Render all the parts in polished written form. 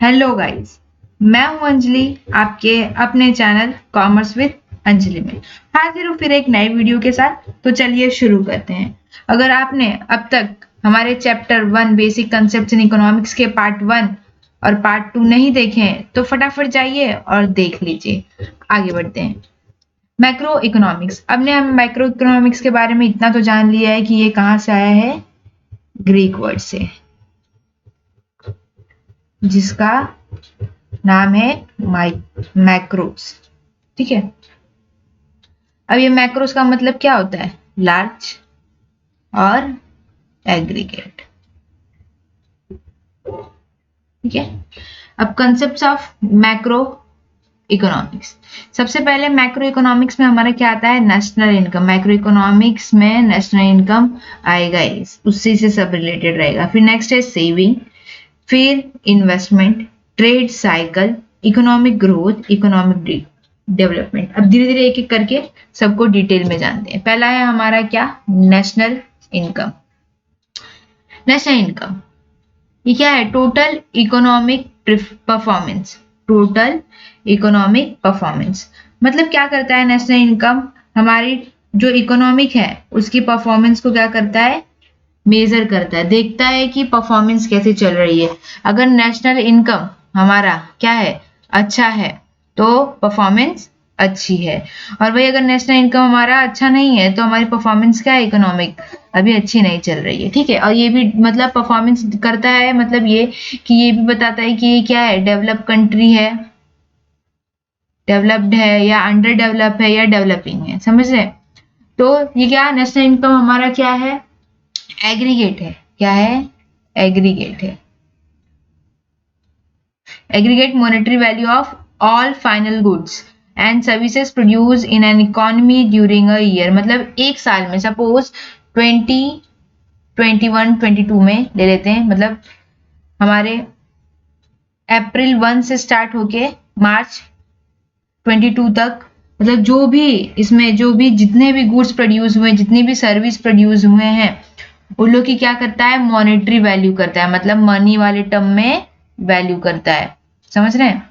Hello guys, मैं हूं अंजलि, आपके अपने चैनल कॉमर्स विद अंजलि में हाजिर हूं फिर एक नई वीडियो के साथ। तो चलिए शुरू करते हैं। अगर आपने अब तक हमारे chapter 1 basic concepts in economics के पार्ट 1 और पार्ट 2 नहीं देखे हैं तो फटाफट जाइए और देख लीजिए। आगे बढ़ते हैं। Macro economics. अब ने हम मैक्रो इकोनॉमिक्स के बारे में इतना तो जान लिया है कि ये कहाँ से आया है, ग्रीक वर्ड से, जिसका नाम है मैक्रोस। ठीक है। अब ये मैक्रोस का मतलब क्या होता है? लार्ज और एग्रीगेट। ठीक है। अब कंसेप्ट्स ऑफ मैक्रो इकोनॉमिक्स। सबसे पहले मैक्रो इकोनॉमिक्स में हमारा क्या आता है? National income. मैक्रो इकोनॉमिक्स में नेशनल इनकम आएगा, उससे से सब रिलेटेड रहेगा। फिर नेक्स्ट है सेविंग, फिर investment, trade cycle, economic growth, economic development. अब धीरे धीरे एक एक करके सबको डिटेल में जानते हैं। पहला है हमारा क्या? National income. नेशनल इनकम ये क्या है? Total economic performance. Total economic performance मतलब क्या करता है नेशनल इनकम? हमारी जो इकोनॉमिक है उसकी परफॉर्मेंस को क्या करता है? मेजर करता है, देखता है कि परफॉर्मेंस कैसे चल रही है। अगर नेशनल इनकम हमारा क्या है? अच्छा है तो परफॉर्मेंस अच्छी है। और भाई अगर नेशनल इनकम हमारा अच्छा नहीं है तो हमारी परफॉर्मेंस क्या है? इकोनॉमिक अभी अच्छी नहीं चल रही है। ठीक है। और ये भी मतलब परफॉर्मेंस करता है मतलब ये कि ये भी बताता है कि ये क्या है? डेवलप कंट्री है, डेवलप्ड है या अंडर डेवलप है या डेवलपिंग है। समझ रहे? तो ये क्या नेशनल इनकम हमारा क्या है? एग्रीगेट है। क्या है? एग्रीगेट है। Aggregate monetary value of all final goods and services produce in an economy during a year. मतलब एक साल में, सपोज 2021 22 में ले लेते हैं, मतलब हमारे अप्रैल 1 से स्टार्ट होके मार्च 22 तक, मतलब जो भी इसमें जो भी जितने भी गुड्स प्रोड्यूस हुए, जितने भी सर्विस प्रोड्यूस हुए हैं, उन लोग की क्या करता है? मॉनेटरी वैल्यू करता है, मतलब मनी वाले टर्म में वैल्यू करता है। समझ रहे हैं?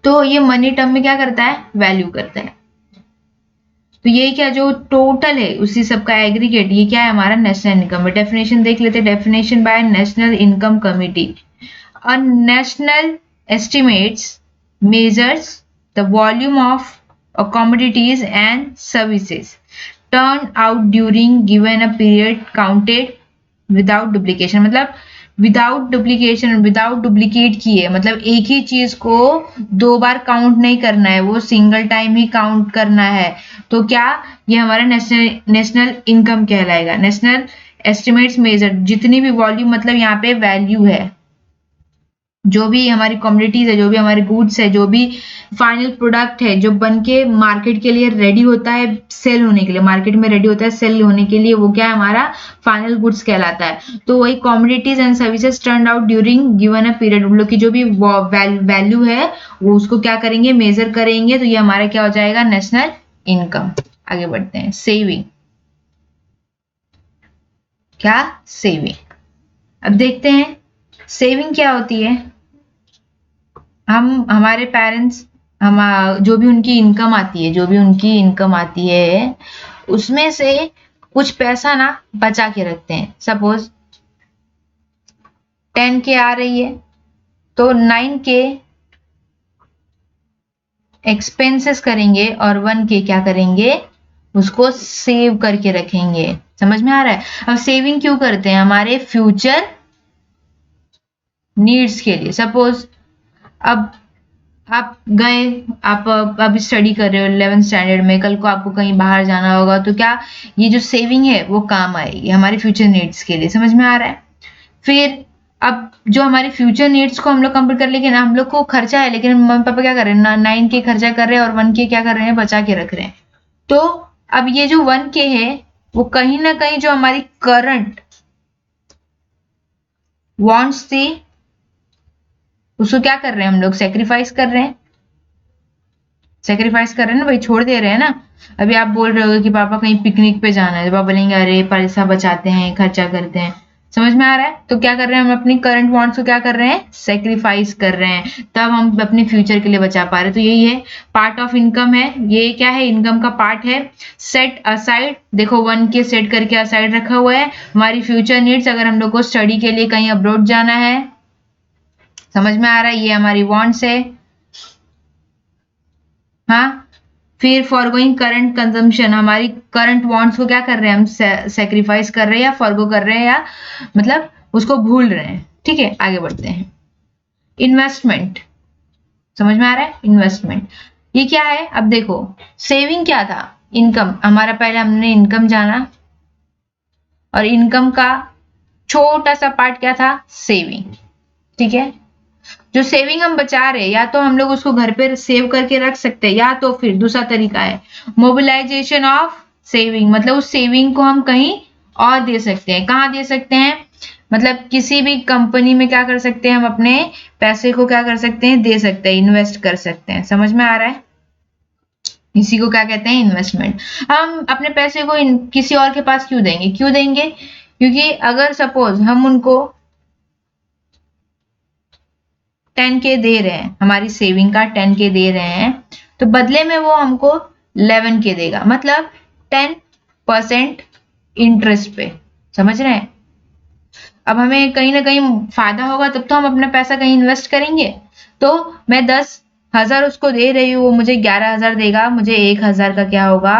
तो ये मनी टर्म में क्या करता है? वैल्यू करता है। तो ये क्या जो टोटल है उसी सबका एग्रीगेट, ये क्या है? हमारा नेशनल इनकम है। डेफिनेशन देख लेते हैं। Definition bye national income committee. A national estimates measures the volume of commodities and services turned out during given a period counted without duplication। मतलब विदाउट डुप्लीकेशन, विदाउट डुप्लीकेट किए, मतलब एक ही चीज को दो बार काउंट नहीं करना है, वो सिंगल टाइम ही काउंट करना है। तो क्या ये हमारा नेशनल इनकम कहलाएगा। नेशनल एस्टिमेट्स मेजर, जितनी भी वॉल्यूम मतलब यहाँ पे वैल्यू है, जो भी हमारी कम्युनिटीज है, जो भी हमारे गुड्स है, जो भी फाइनल प्रोडक्ट है जो बन के मार्केट के लिए रेडी होता है, सेल होने के लिए, मार्केट में रेडी होता है सेल होने के लिए, वो क्या है? हमारा फाइनल गुड्स कहलाता है। तो वही commodities and services turn out during given a period, उन लोग की जो भी वैल्यू है वो उसको क्या करेंगे? मेजर करेंगे। तो ये हमारा क्या हो जाएगा? National income. आगे बढ़ते हैं। सेविंग। क्या? सेविंग। अब देखते हैं सेविंग क्या होती है। हम हमारे पेरेंट्स, हम जो भी उनकी इनकम आती है, जो भी उनकी इनकम आती है उसमें से कुछ पैसा ना बचा के रखते हैं। सपोज 10K आ रही है तो 9K एक्सपेंसेस करेंगे और 1K क्या करेंगे? उसको सेव करके रखेंगे। समझ में आ रहा है? अब सेविंग क्यों करते हैं? हमारे फ्यूचर नीड्स के लिए। सपोज अब आप गए, आप अब स्टडी कर रहे हो 11th स्टैंडर्ड में, कल को आपको कहीं बाहर जाना होगा तो क्या ये जो सेविंग है वो काम आएगी हमारे फ्यूचर नीड्स के लिए। समझ में आ रहा है? फिर अब जो हमारे फ्यूचर नीड्स को हम लोग कंप्लीट कर, लेकिन हम लोग को खर्चा है, लेकिन मम्मी पापा क्या कर रहे हैं? 9K खर्चा कर रहे हैं और 1K क्या कर रहे हैं? बचा के रख रहे हैं। तो अब ये जो 1K है वो कहीं ना कहीं जो हमारी करंट वांट्स थी उसको क्या कर रहे हैं? हम लोग सेक्रीफाइस कर रहे हैं। सेक्रीफाइस कर रहे हैं ना भाई, छोड़ दे रहे हैं ना। अभी आप बोल रहे हो कि पापा कहीं पिकनिक पे जाना है, तो पापा बोलेंगे अरे पैसा बचाते हैं, खर्चा करते हैं। समझ में आ रहा है? तो क्या कर रहे हैं हम अपनी करंट वांट्स को क्या कर रहे हैं, सेक्रीफाइस कर रहे हैं, तब हम अपने फ्यूचर के लिए बचा पा रहे हैं। तो यही है, पार्ट ऑफ इनकम है, ये क्या है, इनकम का पार्ट है। सेट असाइड, देखो 1K सेट करके असाइड रखा हुआ है, हमारी फ्यूचर नीड्स, अगर हम लोग को स्टडी के लिए कहीं अब्रॉड जाना है, समझ में आ रहा है, ये हमारी वांट्स है। हाँ, फिर फॉरगोइंग करंट कंजम्पशन, हमारी करंट वांट्स को क्या कर रहे हैं हम, सेक्रीफाइस कर रहे हैं या फॉरगो कर रहे हैं, या मतलब उसको भूल रहे हैं। ठीक है, आगे बढ़ते हैं। इन्वेस्टमेंट, समझ में आ रहा है, इन्वेस्टमेंट ये क्या है। अब देखो, सेविंग क्या था, इनकम हमारा, पहले हमने इनकम जाना, और इनकम का छोटा सा पार्ट क्या था, सेविंग। ठीक है, जो सेविंग हम बचा रहे हैं, या तो हम लोग उसको घर पे सेव करके रख सकते हैं, या तो फिर दूसरा तरीका है मोबिलाइजेशन ऑफ सेविंग, मतलब उस सेविंग को हम कहीं और दे सकते हैं। कहाँ दे सकते हैं, मतलब किसी भी कंपनी में क्या कर सकते हैं, हम अपने पैसे को क्या कर सकते हैं, दे सकते हैं, इन्वेस्ट कर सकते हैं। समझ में आ रहा है, इसी को क्या कहते हैं, इन्वेस्टमेंट। हम अपने पैसे को किसी और के पास क्यों देंगे, क्यों देंगे, क्योंकि अगर सपोज हम उनको 10K दे रहे हैं, हमारी सेविंग का 10K दे रहे हैं, तो बदले में वो हमको 11K देगा, मतलब 10% इंटरेस्ट पे। समझ रहे हैं, अब हमें कहीं ना कहीं फायदा होगा, तब तो हम अपना पैसा कहीं इन्वेस्ट करेंगे। तो मैं 10,000 उसको दे रही हूँ, वो मुझे 11,000 देगा, मुझे 1,000 का क्या होगा,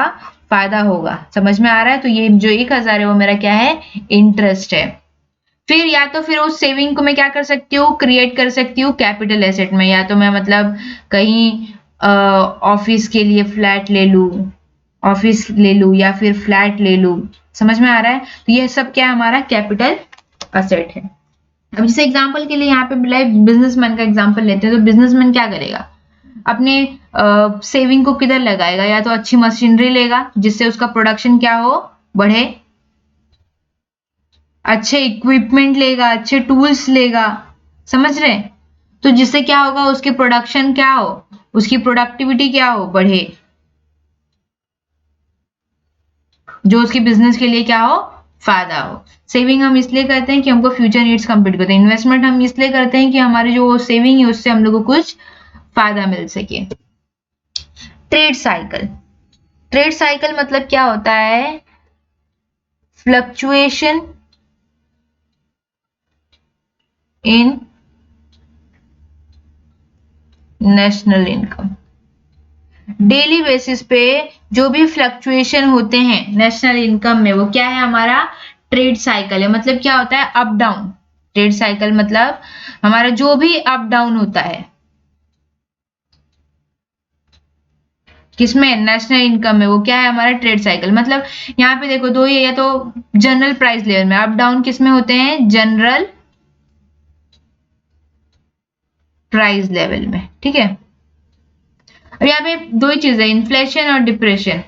फायदा होगा। समझ में आ रहा है, तो ये जो 1,000 है वो मेरा क्या है, इंटरेस्ट है। फिर या तो फिर उस सेविंग को मैं क्या कर सकती हूँ, क्रिएट कर सकती हूँ कैपिटल एसेट में, या तो मैं मतलब कहीं ऑफिस के लिए फ्लैट ले लूँ, ऑफिस ले लूँ, या फिर फ्लैट ले लूँ। समझ में आ रहा है, तो ये सब क्या हमारा कैपिटल एसेट है। अब जैसे एग्जांपल के लिए यहाँ पे बिजनेसमैन का एग्जांपल लेते हैं, तो बिजनेसमैन क्या करेगा, अपने सेविंग को किधर लगाएगा, या तो अच्छी मशीनरी लेगा जिससे उसका प्रोडक्शन क्या हो, बढ़े, अच्छे इक्विपमेंट लेगा, अच्छे टूल्स लेगा। समझ रहे हैं, तो जिससे क्या होगा, उसकी प्रोडक्शन क्या हो, उसकी प्रोडक्टिविटी क्या हो, बढ़े, जो उसकी बिजनेस के लिए क्या हो, फायदा हो। सेविंग हम इसलिए करते हैं कि हमको फ्यूचर नीड्स कंप्लीट करते हैं। इन्वेस्टमेंट हम इसलिए करते हैं कि हमारे जो सेविंग है उससे हम लोग को कुछ फायदा मिल सके। ट्रेड साइकिल, ट्रेड साइकिल मतलब क्या होता है, fluctuation in national income. Daily basis पे जो भी फ्लक्चुएशन होते हैं नेशनल इनकम में, वो क्या है, हमारा ट्रेड साइकिल है। मतलब क्या होता है, अप डाउन। ट्रेड साइकिल मतलब हमारा जो भी अप डाउन होता है, किसमें, नेशनल इनकम में, वो क्या है, हमारा ट्रेड साइकिल। मतलब यहाँ पे देखो दो ही है, या तो जनरल प्राइस लेवल में अप डाउन किसमें होते हैं, जनरल प्राइस लेवल में। ठीक है, अब यहाँ पे दो ही चीजें, इन्फ्लेशन और डिप्रेशन।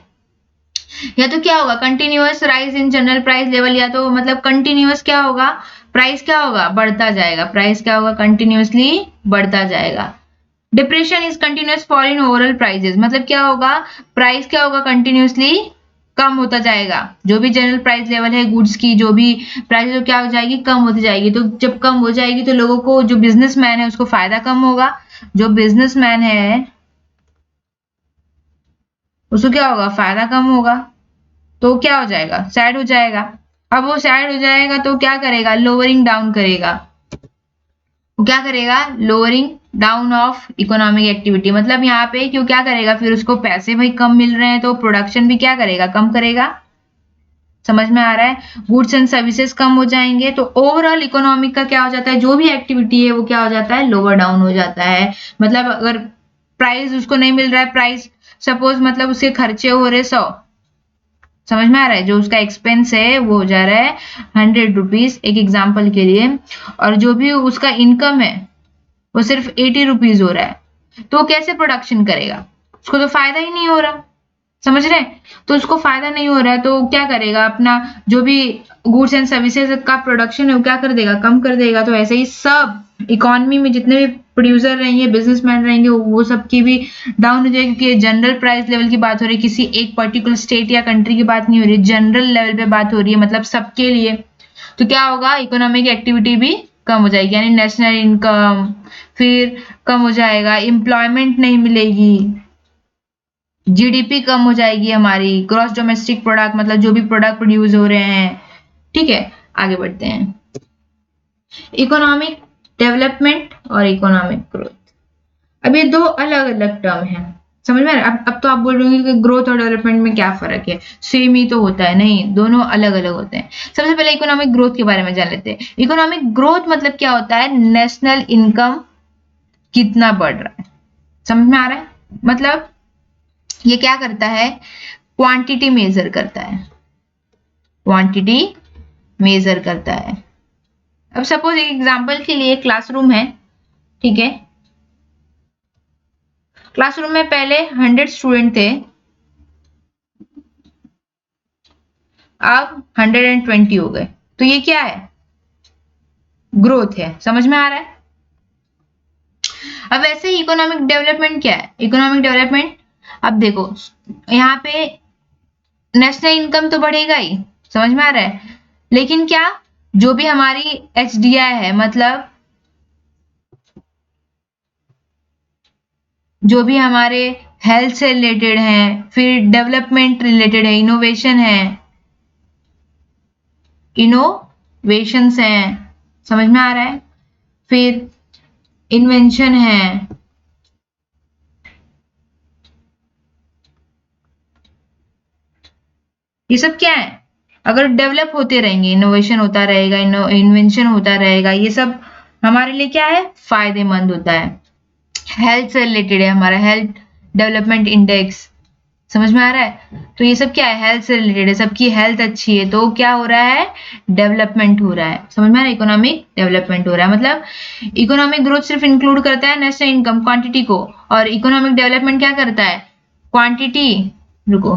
या तो क्या होगा, continuous rise in general price level, या तो मतलब कंटिन्यूअस क्या होगा, प्राइस क्या होगा, बढ़ता जाएगा, प्राइस क्या होगा, कंटिन्यूअसली बढ़ता जाएगा। Depression is continuous fall in overall prices, मतलब क्या होगा, प्राइस क्या होगा, कंटिन्यूअसली कम होता जाएगा। जो भी जनरल प्राइस लेवल है गुड्स की, जो भी प्राइस तो क्या हो जाएगी, कम होती जाएगी। तो जब कम हो जाएगी तो लोगों को, जो बिजनेसमैन है उसको फायदा कम होगा, जो बिजनेसमैन है उसको क्या होगा, फायदा कम होगा, तो क्या हो जाएगा, सैड हो जाएगा। अब वो सैड हो जाएगा तो क्या करेगा, लोअरिंग डाउन करेगा। वो क्या करेगा, lowering down of economic activity. मतलब यहाँ पे क्यों, क्या करेगा, फिर उसको पैसे भाई कम मिल रहे हैं तो प्रोडक्शन भी क्या करेगा, कम करेगा। समझ में आ रहा है, गुड्स एंड सर्विसेज कम हो जाएंगे, तो ओवरऑल इकोनॉमिक का क्या हो जाता है, जो भी एक्टिविटी है वो क्या हो जाता है, लोअर डाउन हो जाता है। मतलब अगर प्राइस उसको नहीं मिल रहा है, प्राइस सपोज मतलब उसके खर्चे हो रहे 100, समझ में आ रहा है, जो उसका एक्सपेंस है वो हो जा रहा है 100 रुपीज, एक एग्जाम्पल के लिए, और जो भी उसका इनकम है वो सिर्फ 80 रुपीज हो रहा है, तो वो कैसे प्रोडक्शन करेगा, उसको तो फायदा ही नहीं हो रहा। समझ रहे हैं, तो उसको फायदा नहीं हो रहा है तो क्या करेगा, अपना जो भी गुड्स एंड सर्विसेज का प्रोडक्शन है वो क्या कर देगा, कम कर देगा। तो ऐसे ही सब इकोनॉमी में जितने भी प्रोड्यूसर रहेंगे, बिजनेसमैन रहेंगे, वो सब की भी डाउन हो जाएगी, क्योंकि जनरल प्राइस लेवल की बात हो रही है, किसी एक पर्टिकुलर स्टेट या कंट्री की बात नहीं हो रही, जनरल लेवल पे बात हो रही है, मतलब सबके लिए। तो क्या होगा, इकोनॉमिक एक्टिविटी भी कम हो जाएगी, यानी नेशनल इनकम फिर कम हो जाएगा, एम्प्लॉयमेंट नहीं मिलेगी, जीडीपी कम हो जाएगी हमारी, ग्रॉस डोमेस्टिक प्रोडक्ट मतलब जो भी प्रोडक्ट प्रोड्यूस हो रहे हैं। ठीक है, आगे बढ़ते हैं। इकोनॉमिक डेवलपमेंट और इकोनॉमिक ग्रोथ, अब ये दो अलग अलग टर्म हैं, समझ में आ रहा है? अब तो आप बोल रहे होंगे कि ग्रोथ और डेवलपमेंट में क्या फर्क है, सेम ही तो होता है। नहीं, दोनों अलग अलग होते हैं। सबसे पहले इकोनॉमिक ग्रोथ के बारे में जान लेते हैं। इकोनॉमिक ग्रोथ मतलब क्या होता है, नेशनल इनकम कितना बढ़ रहा है, समझ में आ रहा है? मतलब ये क्या करता है, क्वांटिटी मेजर करता है, क्वांटिटी मेजर करता है। अब सपोज एक एग्जांपल के लिए क्लासरूम है, ठीक है, क्लासरूम में पहले 100 स्टूडेंट थे, अब 120 हो गए, तो ये क्या है, ग्रोथ है, समझ में आ रहा है? अब वैसे ही इकोनॉमिक डेवलपमेंट क्या है, इकोनॉमिक डेवलपमेंट, अब देखो यहाँ पे नेशनल इनकम तो बढ़ेगा ही, समझ में आ रहा है, लेकिन क्या, जो भी हमारी एचडीआई है, मतलब जो भी हमारे हेल्थ से रिलेटेड हैं, फिर डेवलपमेंट रिलेटेड है, इनोवेशन है, इनोवेशंस हैं, समझ में आ रहा है, फिर इन्वेंशन है, ये सब क्या है, अगर डेवलप होते रहेंगे, इनोवेशन होता रहेगा, इन्वेंशन होता रहेगा, ये सब हमारे लिए क्या है, फायदेमंद होता है। हेल्थ से रिलेटेड है हमारा हेल्थ डेवलपमेंट इंडेक्स, समझ में आ रहा है? तो ये सब क्या है, हेल्थ से रिलेटेड है, सबकी हेल्थ अच्छी है तो क्या हो रहा है, डेवलपमेंट हो रहा है, समझ में आ रहा है? इकोनॉमिक डेवलपमेंट हो रहा है। मतलब इकोनॉमिक ग्रोथ सिर्फ इंक्लूड करता है नेशनल इनकम क्वांटिटी को, और इकोनॉमिक डेवलपमेंट क्या करता है, क्वांटिटी, रुको,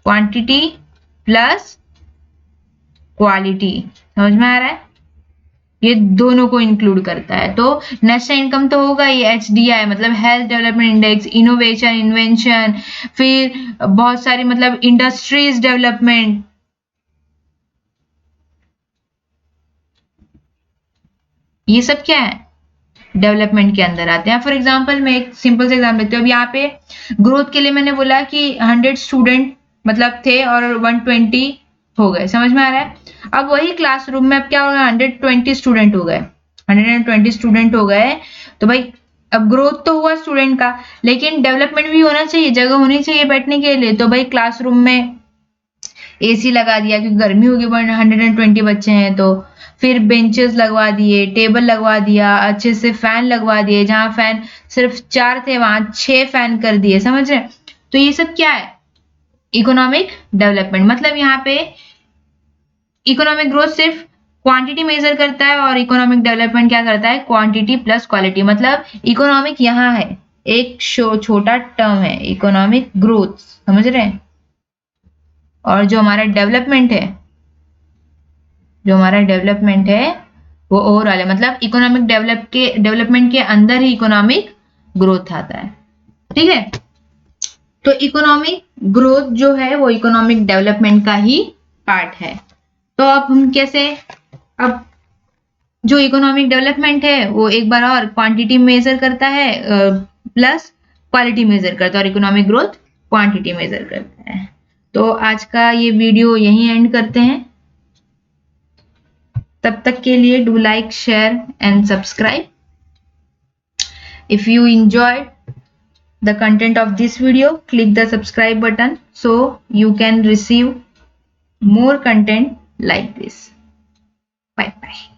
क्वांटिटी प्लस क्वालिटी, समझ में आ रहा है? ये दोनों को इंक्लूड करता है। तो नेशनल इनकम तो होगा ये, एचडीआई मतलब health development index, innovation, invention, फिर बहुत सारी मतलब इंडस्ट्रीज डेवलपमेंट, ये सब क्या है, डेवलपमेंट के अंदर आते हैं। फॉर एग्जांपल मैं एक सिंपल से एग्जांपल देती हूँ। अब यहाँ पे ग्रोथ के लिए मैंने बोला कि 100 स्टूडेंट मतलब थे और 120 हो गए, समझ में आ रहा है? अब वही क्लासरूम में अब क्या हो गया, 120 स्टूडेंट हो गए, 120 स्टूडेंट हो गए, तो भाई अब ग्रोथ तो हुआ स्टूडेंट का, लेकिन डेवलपमेंट भी होना चाहिए, जगह होनी चाहिए बैठने के लिए, तो भाई क्लासरूम में एसी लगा दिया क्योंकि गर्मी होगी, 120 बच्चे हैं तो, फिर बेंचेस लगवा दिए, टेबल लगवा दिया, अच्छे से फैन लगवा दिए, जहां फैन सिर्फ 4 थे वहां 6 फैन कर दिए, समझ रहे? तो ये सब क्या है, इकोनॉमिक डेवलपमेंट। मतलब यहाँ पे इकोनॉमिक ग्रोथ सिर्फ क्वांटिटी मेजर करता है और इकोनॉमिक डेवलपमेंट क्या करता है, क्वांटिटी प्लस क्वालिटी। मतलब इकोनॉमिक यहाँ है, एक छोटा टर्म है इकोनॉमिक ग्रोथ, समझ रहे हैं? और जो हमारा डेवलपमेंट है, जो हमारा डेवलपमेंट है वो ओवरऑल है, मतलब इकोनॉमिक डेवलपमेंट के अंदर ही इकोनॉमिक ग्रोथ आता है, ठीक है? तो इकोनॉमिक ग्रोथ जो है वो इकोनॉमिक डेवलपमेंट का ही पार्ट है। तो अब हम कैसे, अब जो इकोनॉमिक डेवलपमेंट है वो एक बार और क्वांटिटी मेजर करता है प्लस क्वालिटी मेजर करता है, और इकोनॉमिक ग्रोथ क्वांटिटी मेजर करता है। तो आज का ये वीडियो यहीं एंड करते हैं, तब तक के लिए do like, share and subscribe. If you enjoyed the content of this video, click the subscribe button so you can receive more content like this. Bye bye.